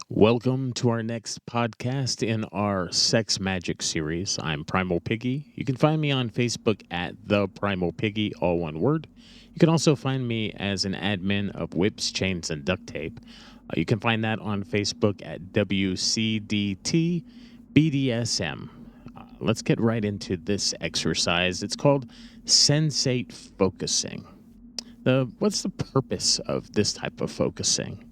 Welcome to our next podcast in our Sex Magic series. I'm Primal Piggy. You can find me on Facebook at The Primal Piggy, all one word. You can also find me as an admin of Whips, Chains, and Duct Tape. You can find that on Facebook at WCDT BDSM. Let's get right into this exercise. It's called Sensate Focusing. What's the purpose of this type of focusing?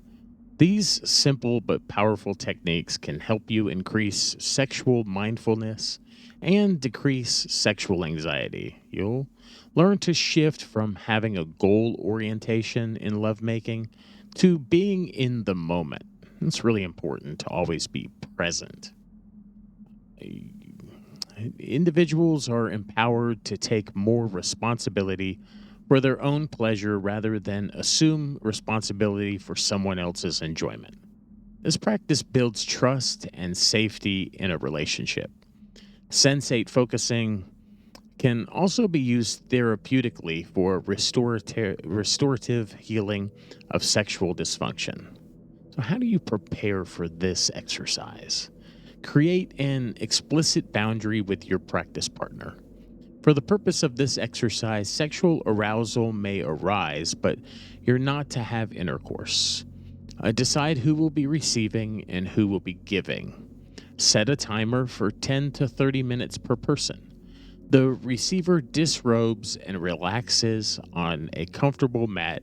These simple but powerful techniques can help you increase sexual mindfulness and decrease sexual anxiety. You'll learn to shift from having a goal orientation in lovemaking to being in the moment. It's really important to always be present. Individuals are empowered to take more responsibility for their own pleasure rather than assume responsibility for someone else's enjoyment. This practice builds trust and safety in a relationship. Sensate focusing can also be used therapeutically for restorative healing of sexual dysfunction. So, how do you prepare for this exercise? Create an explicit boundary with your practice partner. For the purpose of this exercise, sexual arousal may arise, but you're not to have intercourse. Decide who will be receiving and who will be giving. Set a timer for 10 to 30 minutes per person. The receiver disrobes and relaxes on a comfortable mat,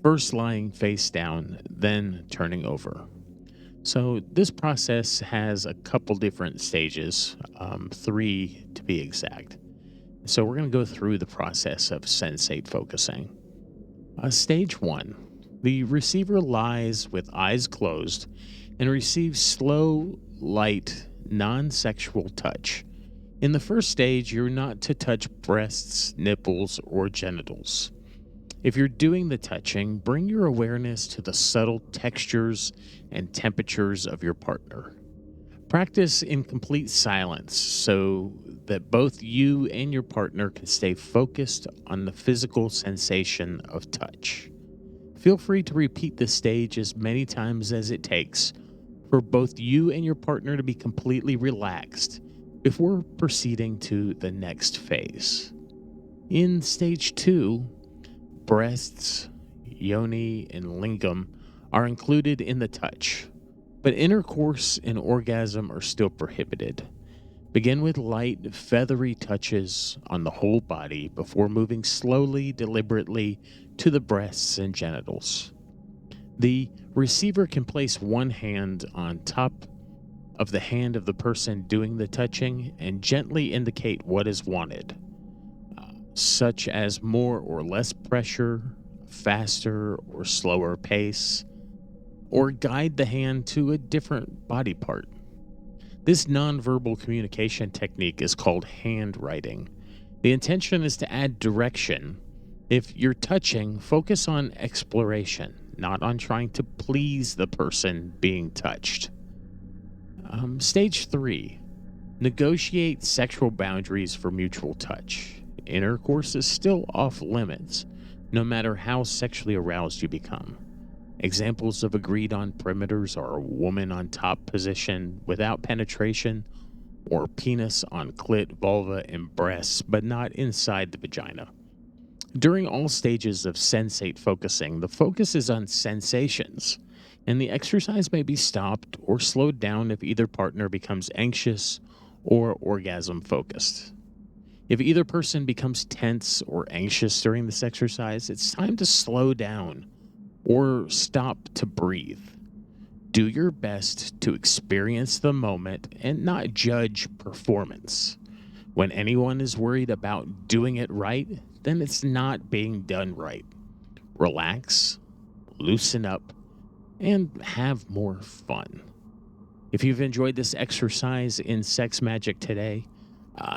first lying face down, then turning over. So, this process has a couple different stages, three to be exact. So we're going to go through the process of sensate focusing. Stage 1. The receiver lies with eyes closed and receives slow, light, non-sexual touch. In the first stage, you're not to touch breasts, nipples, or genitals. If you're doing the touching, bring your awareness to the subtle textures and temperatures of your partner. Practice in complete silence so that both you and your partner can stay focused on the physical sensation of touch. Feel free to repeat this stage as many times as it takes for both you and your partner to be completely relaxed before proceeding to the next phase. In stage 2, breasts, yoni, and lingam are included in the touch, but intercourse and orgasm are still prohibited. Begin with light, feathery touches on the whole body before moving slowly, deliberately to the breasts and genitals. The receiver can place one hand on top of the hand of the person doing the touching and gently indicate what is wanted, such as more or less pressure, faster or slower pace, or guide the hand to a different body part. This nonverbal communication technique is called handwriting. The intention is to add direction. If you're touching, focus on exploration, not on trying to please the person being touched. Stage 3. Negotiate sexual boundaries for mutual touch. Intercourse is still off limits, no matter how sexually aroused you become. Examples of agreed on perimeters are a woman on top position without penetration, or penis on clit, vulva, and breasts, but not inside the vagina. During all stages of sensate focusing, the focus is on sensations, and the exercise may be stopped or slowed down if either partner becomes anxious or orgasm focused. If either person becomes tense or anxious during this exercise, it's time to slow down or stop to breathe. Do your best to experience the moment and not judge performance. When anyone is worried about doing it right, then it's not being done right. Relax, loosen up, and have more fun. If you've enjoyed this exercise in Sex Magick today,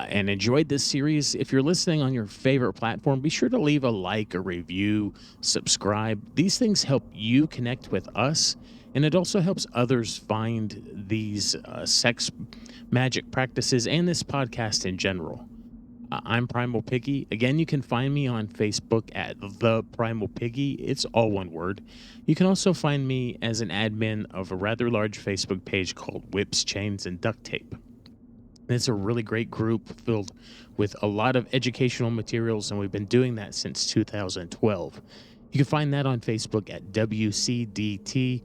and enjoyed this series, if you're listening on your favorite platform, be sure to leave a like, a review, subscribe. These things help you connect with us, and it also helps others find these sex magic practices and this podcast in general. I'm Primal Piggy. Again, you can find me on Facebook at The Primal Piggy. It's all one word. You can also find me as an admin of a rather large Facebook page called Whips, Chains, and Duct Tape. It's a really great group filled with a lot of educational materials, and we've been doing that since 2012. You can find that on Facebook at WCDT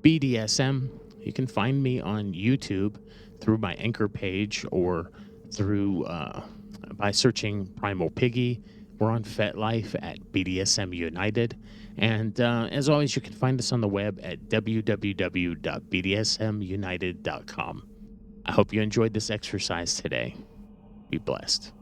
BDSM. You can find me on YouTube through my Anchor page or through by searching Primal Piggy. We're on FetLife at BDSM United. And as always, you can find us on the web at www.bdsmunited.com. I hope you enjoyed this exercise today. Be blessed.